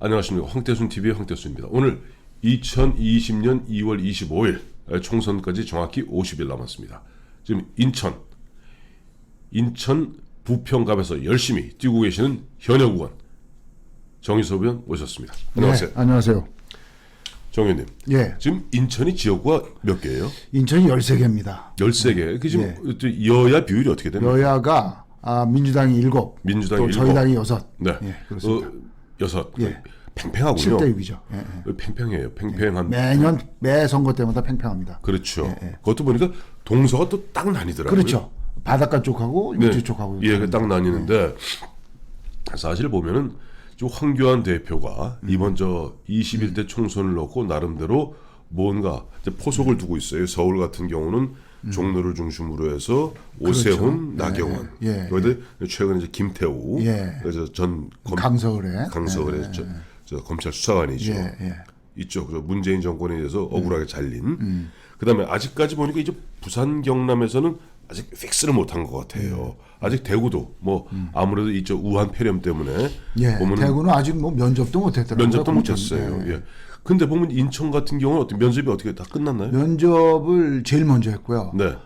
안녕하십니까. 황태순 TV의 황태순입니다. 오늘 2020년 2월 25일 총선까지 정확히 50일 남았습니다. 지금 인천 부평갑에서 열심히 뛰고 계시는 현역 의원 정의섭 의원 오셨습니다. 안녕하세요. 네, 안녕하세요. 정 의원님. 예. 지금 인천이 지역구가 몇 개예요? 인천이 13개입니다. 13개. 그 지금 여야 비율이 어떻게 됩니까? 여야가 민주당이 7, 민주당이 또 7. 저희 당이 6. 네. 예, 그렇습니다. 6. 예. 팽팽하군요. 7대 6이죠. 예. 팽팽해요. 팽팽한. 매년 매 선거 때마다 팽팽합니다. 그렇죠. 예. 그것도 보니까 동서가 또 딱 나뉘더라고요. 그렇죠. 바닷가 쪽하고 육지 쪽하고. 예, 딱 나뉘는데 사실 보면은 좀 황교안 대표가 이번 저 21대 총선을 놓고 나름대로 뭔가 이제 포석을 두고 있어요. 서울 같은 경우는 종로를 중심으로 해서 오세훈, 그렇죠. 나경원, 예. 그런데 최근에 이제 김태우, 예. 그래서 전 강서을에 저 검찰 수사관이죠. 예. 이쪽 문재인 정권에 의해서 억울하게 잘린. 그다음에 아직까지 보니까 이제 부산 경남에서는 아직 픽스를 못한 것 같아요. 아직 대구도 뭐 아무래도 이쪽 우한 폐렴 때문에 예. 보면은 대구는 아직 뭐 면접도 못했더라고요. 면접도 못했어요. 예. 예. 근데 보면 인천 같은 경우는 어떻게 면접이 어떻게 다 끝났나요? 면접을 제일 먼저 했고요. 네.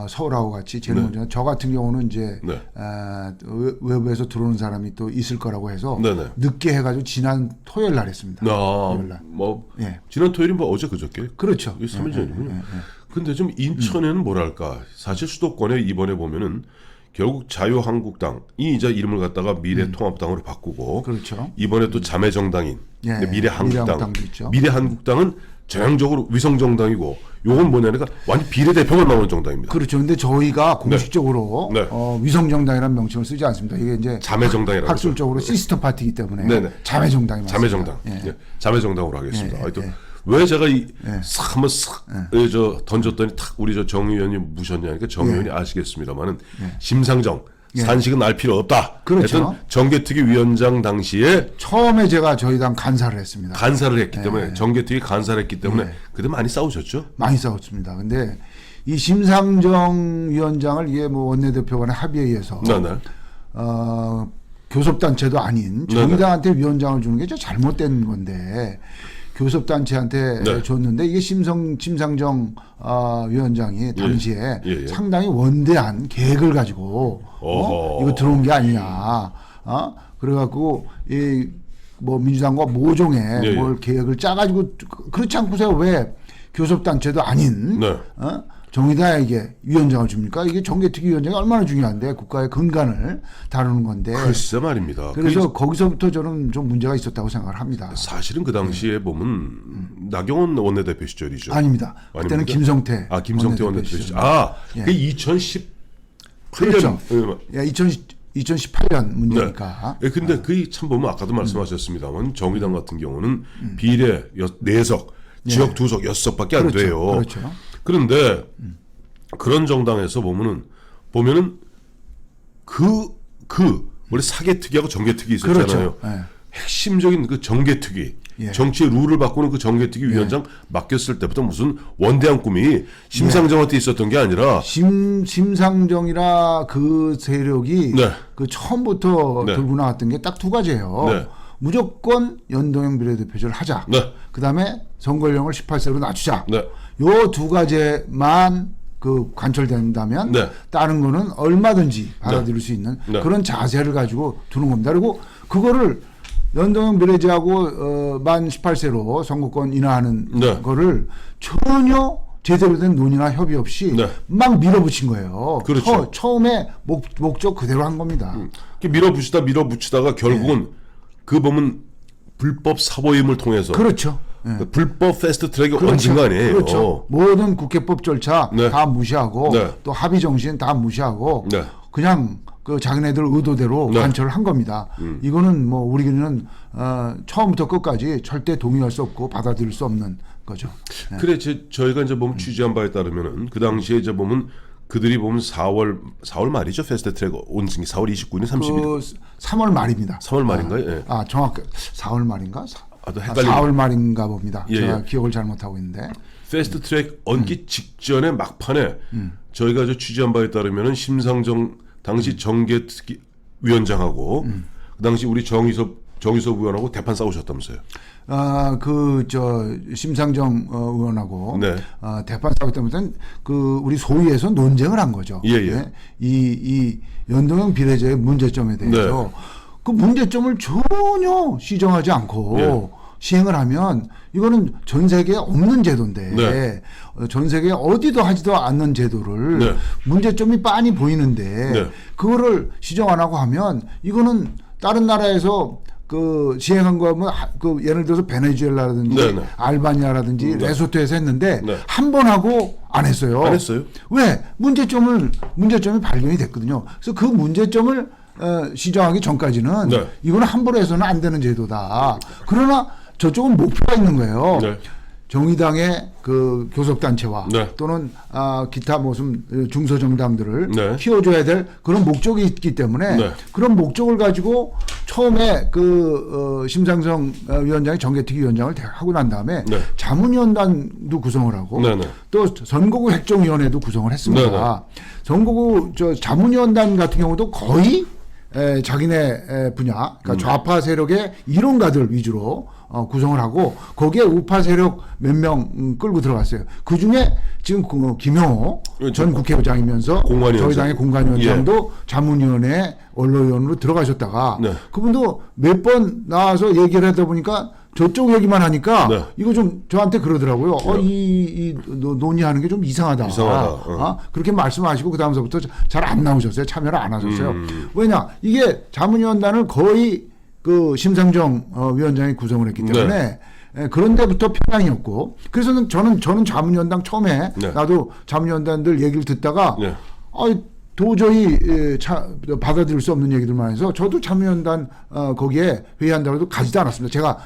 서울하고 같이 제일 먼저. 저 같은 경우는 이제 네. 외부에서 들어오는 사람이 또 있을 거라고 해서 네네. 늦게 해가지고 지난 토요일 날 했습니다. 토요일 날. 뭐 예. 지난 토요일이 뭐 어제 그저께? 그렇죠. 이게 3일 전이군요. 근데 좀 인천에는 뭐랄까 사실 수도권에 이번에 보면은 결국 자유한국당이 이제 이름을 갖다가 미래통합당으로 바꾸고 그렇죠. 이번에 또 자매정당인 예, 미래한국당. 미래한국당도 있죠. 미래한국당은 전형적으로 위성정당이고 요건 뭐냐니까 완전 비례대표만 나오는 정당입니다. 그렇죠. 근데 저희가 공식적으로 네. 위성정당이라는 명칭을 쓰지 않습니다. 이게 이제 자매정당이라고 학술적으로 시스터 파티이기 때문에 네네. 자매정당이 맞습니다. 자매정당. 예. 예. 자매정당으로 하겠습니다. 예, 하여튼 예. 왜 제가 한번 저 던졌더니 탁 우리 저 정 의원이 무셨냐니까 정 의원이 아시겠습니다만은 심상정 산식은 알 필요 없다. 그렇죠. 하여튼 정개특위 위원장 당시에 처음에 제가 저희 당 간사를 했습니다. 간사를 했기 때문에 정개특위 간사를 했기 때문에 그때 많이 싸우셨죠? 많이 싸웠습니다. 근데 이 심상정 위원장을 이게 뭐 원내대표 간의 합의에 의해서 네네. 교섭단체도 아닌 정의당한테 위원장을 주는 게 좀 잘못된 건데 교섭단체한테 줬는데 이게 심상정 위원장이 당시에 상당히 원대한 계획을 가지고 이거 들어온 게 아니냐. 그래갖고 이 뭐 민주당과 모종의 뭘 계획을 짜가지고 그렇지 않고서 왜 교섭단체도 아닌 정의당에게 위원장을 줍니까? 이게 정개특위 위원장이 얼마나 중요한데 국가의 근간을 다루는 건데. 글쎄 말입니다. 그래서 거기서부터 저는 좀 문제가 있었다고 생각을 합니다. 사실은 그 당시에 보면 나경원 원내대표 시절이죠. 아닙니다. 그때는 아닙니까? 김성태. 김성태 원내대표 시절. 그 2018년. 그렇죠. 2018년 문제니까. 네. 근데 그 참 보면 아까도 말씀하셨습니다만 정의당 같은 경우는 비례 4석, 지역 2석, 6석밖에 안 돼요. 그렇죠. 그런데 그런 정당에서 보면은 원래 사개특위하고 정개특위 있었잖아요. 그렇죠. 핵심적인 그 정개특위, 정치의 룰을 바꾸는 그 정개특위 위원장 맡겼을 때부터 무슨 원대한 꿈이 심상정한테 있었던 게 아니라 심상정이라 그 세력이 그 처음부터 들고 나왔던 게 딱 2가지예요. 무조건 연동형 비례대표제를 하자. 그다음에 선거연령을 18세로 낮추자. 요 2가지만 그 관철된다면 다른 거는 얼마든지 받아들일 수 있는 그런 자세를 가지고 두는 겁니다. 그리고 그거를 연동형 비례제하고 만 18세로 선거권 인하하는 거를 전혀 제대로 된 논의나 협의 없이 막 밀어붙인 거예요. 그렇죠. 처음에 목적 그대로 한 겁니다. 밀어붙이다가 결국은 그 보면 불법 사보임을 통해서 그렇죠. 불법 패스트 트랙이 얹은 거 아니에요. 그렇죠. 모든 국회법 절차 다 무시하고 또 합의 정신 다 무시하고 그냥 그 자기네들 의도대로 관철을 한 겁니다. 이거는 뭐 우리는 처음부터 끝까지 절대 동의할 수 없고 받아들일 수 없는 거죠. 그래 저희가 이제 보면 취재한 바에 따르면은 그 당시에 이제 보면 그들이 보면 4월 말이죠. 패스트 트랙 온 게 4월 29일, 30일. 3월 말입니다. 3월 말인가요? 예. 정확히 4월 말인가? 헷갈리네. 4월 말인가 봅니다. 제가 기억을 잘못하고 있는데. 패스트 트랙 얹기 직전에 막판에 저희가 취재한 바에 따르면은 심상정 당시 정개특위 위원장하고 그 당시 우리 정의섭 정의섭 의원하고 대판 싸우셨다면서요? 심상정 의원하고 네. 대판 싸우기 때문에 우리 소위에서 논쟁을 한 거죠. 예. 네? 이 연동형 비례제의 문제점에 대해서 네. 그 문제점을 전혀 시정하지 않고 예. 시행을 하면 이거는 전 세계에 없는 제도인데 네. 전 세계에 어디도 하지도 않는 제도를 네. 문제점이 빤히 보이는데 네. 그거를 시정 안 하고 하면 이거는 다른 나라에서 시행한 거면 예를 들어서 베네수엘라라든지 네, 네. 알바니아라든지 네. 레소토에서 했는데 네. 한 번 하고 안 했어요. 안 했어요? 왜? 문제점이 발견이 됐거든요. 그래서 그 문제점을 시정하기 전까지는 네. 이거는 함부로 해서는 안 되는 제도다. 그러나 저쪽은 목표가 있는 거예요. 네. 정의당의 교섭단체와 네. 또는 기타 무슨 중소정당들을 네. 키워줘야 될 그런 목적이 있기 때문에 네. 그런 목적을 가지고 처음에 심상정 위원장이 정개특위위원장을 하고 난 다음에 네. 자문위원단도 구성을 하고 네, 네. 또 선거구 획정위원회도 구성을 했습니다. 네, 네. 선거구 자문위원단 같은 경우도 거의 자기네 분야, 그러니까 좌파 세력의 이론가들 위주로 구성을 하고 거기에 우파 세력 몇 명 끌고 들어갔어요. 그 중에 지금 김영호 전 국회의장이면서 공관위원장. 저희 당의 공관위원장도 자문위원회 원로위원으로 들어가셨다가 네. 그분도 몇 번 나와서 얘기를 하다 보니까 저쪽 얘기만 하니까 네. 이거 좀 저한테 그러더라고요. 이 논의하는 게 좀 이상하다. 그렇게 말씀하시고 그 다음서부터 잘 안 나오셨어요. 참여를 안 하셨어요. 왜냐 이게 자문위원단을 거의 심상정 위원장이 구성을 했기 때문에 그런 데부터 편향이었고 그래서 저는 자문위원장 처음에 네. 나도 자문위원단들 얘기를 듣다가 네. 도저히 받아들일 수 없는 얘기들만 해서 저도 자문위원단 거기에 회의한다고 가지도 않았습니다. 제가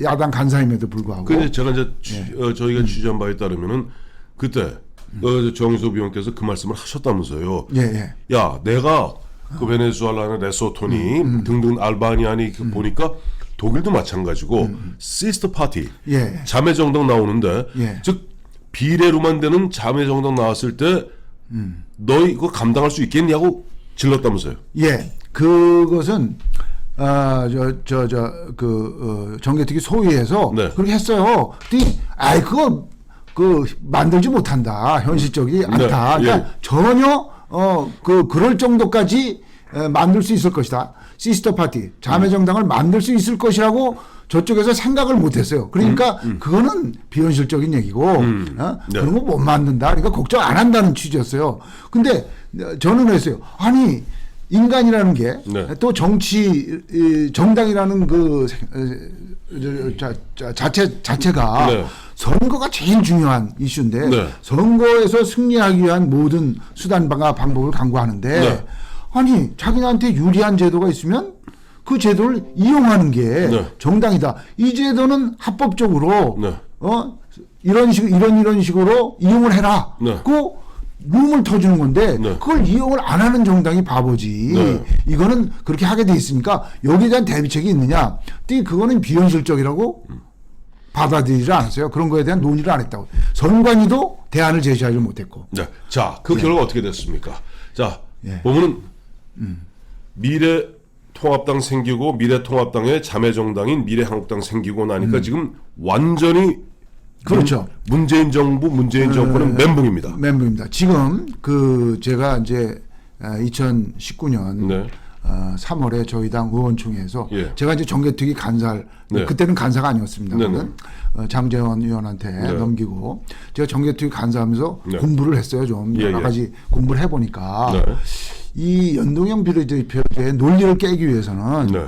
야당 간사임에도 불구하고. 근데 제가 이제 저희가 취재한 바에 따르면은 그때 정의섭 의원께서 그 말씀을 하셨다면서요. 예. 야, 내가 베네수엘라나 레소토니 등등 알바니아니 보니까 독일도 마찬가지고 시스터 파티 예. 자매 정당 나오는데 예. 즉 비례로만 되는 자매 정당 나왔을 때 너희 이거 감당할 수 있겠냐고 질렀다면서요. 예. 그것은 정개특위 소위에서 네. 그렇게 했어요. 그거 만들지 못한다. 현실적이 않다. 네. 그러니까 예. 전혀 그럴 정도까지 만들 수 있을 것이다. 시스터 파티 자매 정당을 만들 수 있을 것이라고 저쪽에서 생각을 못했어요. 그러니까 그거는 비현실적인 얘기고 네. 그런 거 못 만든다. 그러니까 걱정 안 한다는 취지였어요. 근데 저는 그랬어요. 아니 인간이라는 게 또 정당이라는 자체가 네. 선거가 제일 중요한 이슈인데 네. 선거에서 승리하기 위한 모든 수단과 방법을 강구하는데 네. 아니 자기네한테 유리한 제도가 있으면 그 제도를 이용하는 게 네. 정당이다. 이 제도는 합법적으로 네. 이런 식으로 이용을 해라. 네. 그 룸을 터주는 건데 네. 그걸 이용을 안 하는 정당이 바보지. 네. 이거는 그렇게 하게 돼 있으니까 여기에 대한 대비책이 있느냐? 그거는 비현실적이라고 받아들이지 않았어요. 그런 거에 대한 논의를 안 했다고. 선관위도 대안을 제시하지 못했고. 네. 자, 그 결과 어떻게 됐습니까? 자, 예. 보면은 미래통합당 생기고 미래통합당의 자매정당인 미래한국당 생기고 나니까 지금 완전히 그렇죠. 문재인 정부, 문재인 정권은 멘붕입니다. 멘붕입니다. 지금 제가 이제 2019년 네. 3월에 저희 당 의원총회에서 예. 제가 이제 정개특위 간사를 네. 그때는 간사가 아니었습니다. 네, 네. 장재원 의원한테 넘기고 제가 정개특위 간사하면서 네. 공부를 했어요. 좀 예, 여러 예. 가지 공부를 해보니까 네. 이 연동형 비례제의 논리를 깨기 위해서는 네.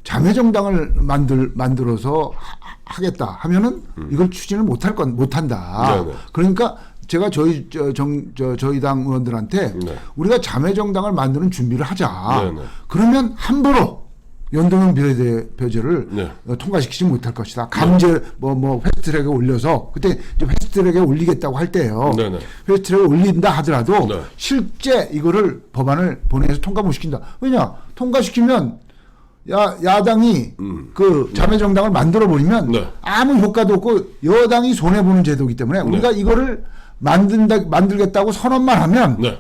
자매정당을 만들어서 하겠다 하면은 이걸 추진을 못한다. 네, 네. 그러니까 제가 저희 당 의원들한테 네. 우리가 자매정당을 만드는 준비를 하자. 네, 네. 그러면 함부로 연동형 비례제를 네. 통과시키지 못할 것이다. 강제 패스트트랙에 올려서 그때 이제 패스트트랙에 올리겠다고 할 때예요. 네, 네. 패스트트랙에 올린다 하더라도 네. 실제 이거를 법안을 본회의에서 통과 못 시킨다. 왜냐 통과시키면 야당이 그 자매정당을 만들어 버리면 네. 아무 효과도 없고 여당이 손해 보는 제도이기 때문에 우리가 이거를 만들겠다고 선언만 하면 네.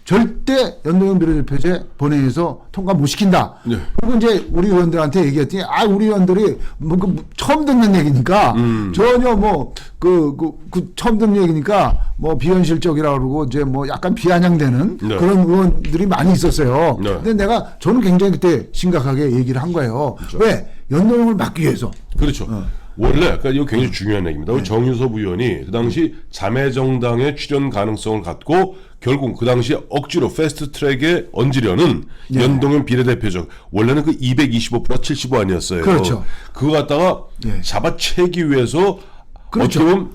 절대 연동형 비례대표제 본회의에서 통과 못 시킨다. 네. 그리고 이제 우리 의원들한테 얘기했더니 우리 의원들이 처음 듣는 얘기니까 전혀 처음 듣는 얘기니까 비현실적이라고 그러고 이제 약간 비아냥되는 네. 그런 의원들이 많이 있었어요. 네. 근데 저는 굉장히 그때 심각하게 얘기를 한 거예요. 그렇죠. 왜? 연동형을 막기 위해서. 그렇죠. 원래 그러니까 이거 굉장히 중요한 얘기입니다. 우리 정유섭 의원이 그 당시 자매정당의 출연 가능성을 갖고 결국 그 당시에 억지로 패스트트랙에 얹으려는 연동형 비례대표적 원래는 그 225% 75 아니었어요. 그렇죠. 그거 갖다가 잡아채기 위해서 그렇죠. 어떻게 보면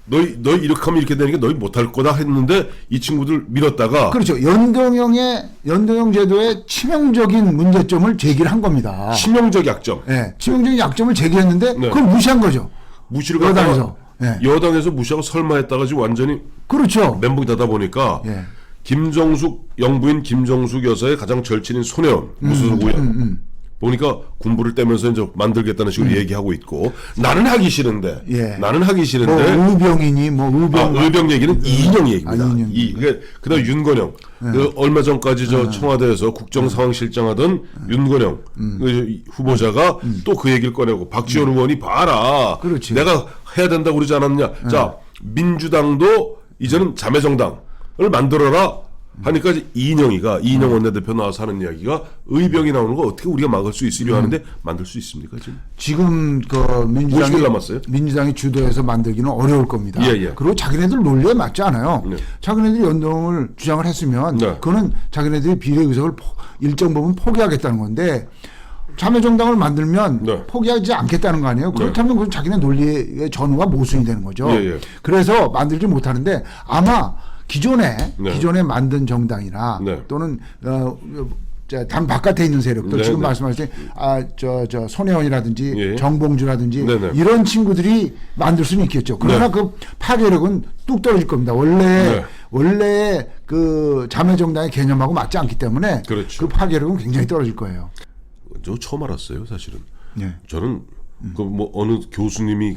너희 이렇게 하면 이렇게 되는 게 너희 못할 거다 했는데 이 친구들 밀었다가 그렇죠. 연동형 제도의 치명적인 문제점을 제기를 한 겁니다. 치명적 약점. 네, 치명적인 약점을 제기했는데 그걸 무시한 거죠. 무시를 여당에서. 여당에서 무시하고 설마 했다가 지금 완전히 그렇죠. 멘붕이 되다 보니까 김정숙 영부인 김정숙 여사의 가장 절친인 손혜원 무소속 의원 보니까 군부를 떼면서 이제 만들겠다는 식으로 얘기하고 있고 나는 하기 싫은데 의병이니 의병 의병 얘기는 이인영 얘기입니다. 이인영. 그다음 윤건영 그 얼마 전까지 청와대에서 국정상황실장하던 윤건영 그 후보자가 또 그 얘기를 꺼내고 박지원 의원이 봐라. 그렇지. 내가 해야 된다고 그러지 않았냐. 자 민주당도 이제는 자매정당을 만들어라. 하니까 이인영 원내대표 나와서 하는 이야기가 의병이 나오는 거 어떻게 우리가 막을 수 있으려 하는데 만들 수 있습니까 지금? 그 50일 남았어요. 민주당이 주도해서 만들기는 어려울 겁니다. 그리고 자기네들 논리에 맞지 않아요. 자기네들이 연동을 주장을 했으면 그거는 자기네들이 비례 의석을 일정 부분 포기하겠다는 건데 자매정당을 만들면 포기하지 않겠다는 거 아니에요. 그렇다면 그건 자기네 논리의 전후가 모순이 되는 거죠. 그래서 만들지 못하는데 아마 기존에 만든 정당이나 또는 당 바깥에 있는 세력들 지금 말씀하신 손혜원이라든지 정봉주라든지 이런 친구들이 만들 수는 있겠죠. 그러나 그 파괴력은 뚝 떨어질 겁니다. 원래 그 자매정당의 개념하고 맞지 않기 때문에 그 파괴력은 굉장히 떨어질 거예요. 저 처음 알았어요, 사실은. 저는 어느 교수님이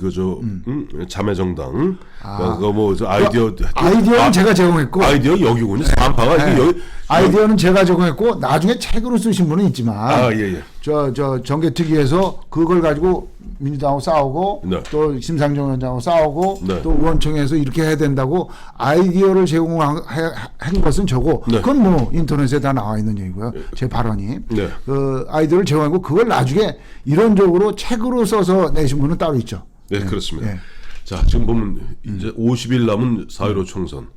자매정당 아이디어는 제가 제공했고 아이디어 여기군요. 삼파가 여기 아이디어는 제가 제공했고 나중에 책으로 쓰신 분은 있지만 저 정개특위에서 그걸 가지고 민주당하고 싸우고 또 심상정 위원장하고 싸우고 또 의원총회에서 이렇게 해야 된다고 아이디어를 제공한 것은 저고 그건 인터넷에 다 나와 있는 얘기고요. 제 발언이 그 아이디어를 제공하고 그걸 나중에 이론적으로 책으로 써서 내신 분은 따로 있죠. 네, 그렇습니다. 자, 지금 보면 이제 50일 남은 4.15 총선.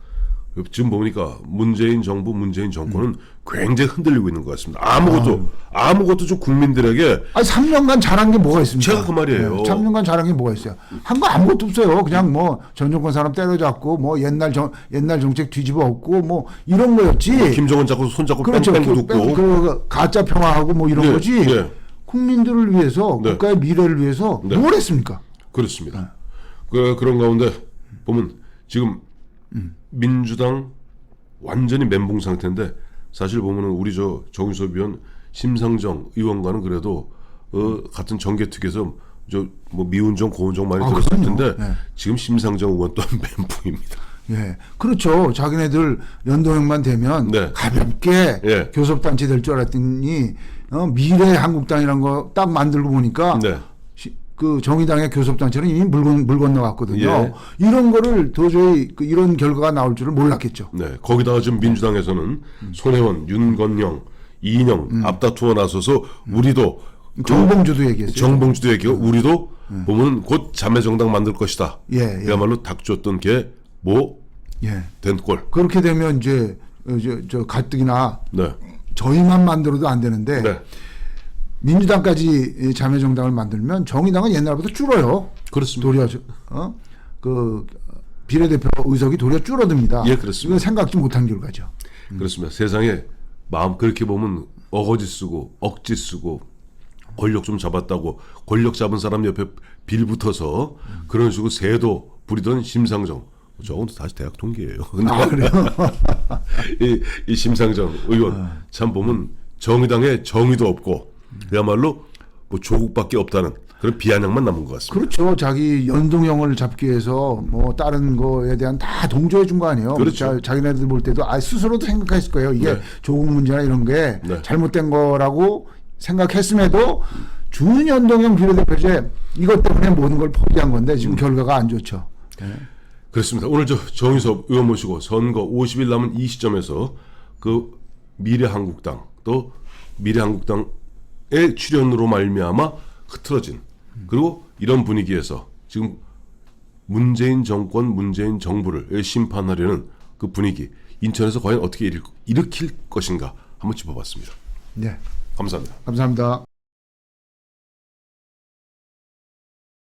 지금 보니까 문재인 정부, 문재인 정권은 굉장히 흔들리고 있는 것 같습니다. 아무것도 좀 국민들에게 3년간 잘한 게 뭐가 있습니까? 제가 그 말이에요. 3년간 잘한 게 뭐가 있어요? 한 거 아무것도 없어요. 그냥 전 정권 사람 때려잡고 옛날 정책 뒤집어 엎고 이런 거였지. 김정은 잡고 손잡고 그렇죠. 뺑뺑 그 가짜 평화하고 이런 거지. 국민들을 위해서 국가의 미래를 위해서 뭘 했습니까? 그렇습니다. 그런 가운데 보면 지금 민주당 완전히 멘붕 상태인데 사실 보면은 우리 정유섭 의원 심상정 의원과는 그래도 같은 정개특위에서 미운정 고운정 많이 들었을 텐데 지금 심상정 의원 또한 멘붕입니다. 그렇죠. 자기네들 연동형만 되면 가볍게 교섭단체 될 줄 알았더니 미래 한국당이라는 거 딱 만들고 보니까 그 정의당의 교섭단체는 이미 물 건너갔거든요. 이런 거를 도저히 이런 결과가 나올 줄을 몰랐겠죠. 거기다가 지금 민주당에서는 손혜원, 윤건영, 이인영 앞다투어 나서서 우리도 정봉주도 얘기했어요. 정봉주도 얘기하고 우리도 보면 곧 자매정당 만들 것이다. 그야말로 닥쳤던 게 된 꼴. 그렇게 되면 이제 저 가뜩이나 저희만 만들어도 안 되는데 민주당까지 자매정당을 만들면 정의당은 옛날보다 줄어요. 그렇습니다. 도리어 그 비례대표 의석이 도리어 줄어듭니다. 그렇습니다. 이건 생각지 못한 결과죠. 그렇습니다. 세상에 마음 그렇게 보면 어거지 쓰고 억지 쓰고 권력 좀 잡았다고 권력 잡은 사람 옆에 빌붙어서 그런 식으로 새도 부리던 심상정. 저건 다시 대학 동기예요. 그래요? 이 심상정 의원 참 보면 정의당에 정의도 없고 그야말로 조국밖에 없다는 그런 비아냥만 남은 것 같습니다. 그렇죠. 자기 연동형을 잡기 위해서 뭐 다른 거에 대한 다 동조해 준 거 아니에요. 그렇죠. 자기네들 볼 때도 스스로도 생각했을 거예요. 이게 네. 조국 문제나 이런 게 네. 잘못된 거라고 생각했음에도 준연동형 비례대표제 이것 때문에 모든 걸 포기한 건데 지금 결과가 안 좋죠. 네. 그렇습니다. 오늘 정의섭 의원 모시고 선거 50일 남은 이 시점에서 그 미래한국당 또 미래한국당의 출연으로 말미암아 흐트러진 그리고 이런 분위기에서 지금 문재인 정권, 문재인 정부를 심판하려는 그 분위기 인천에서 과연 어떻게 일으킬 것인가 한번 짚어봤습니다. 네. 감사합니다. 감사합니다.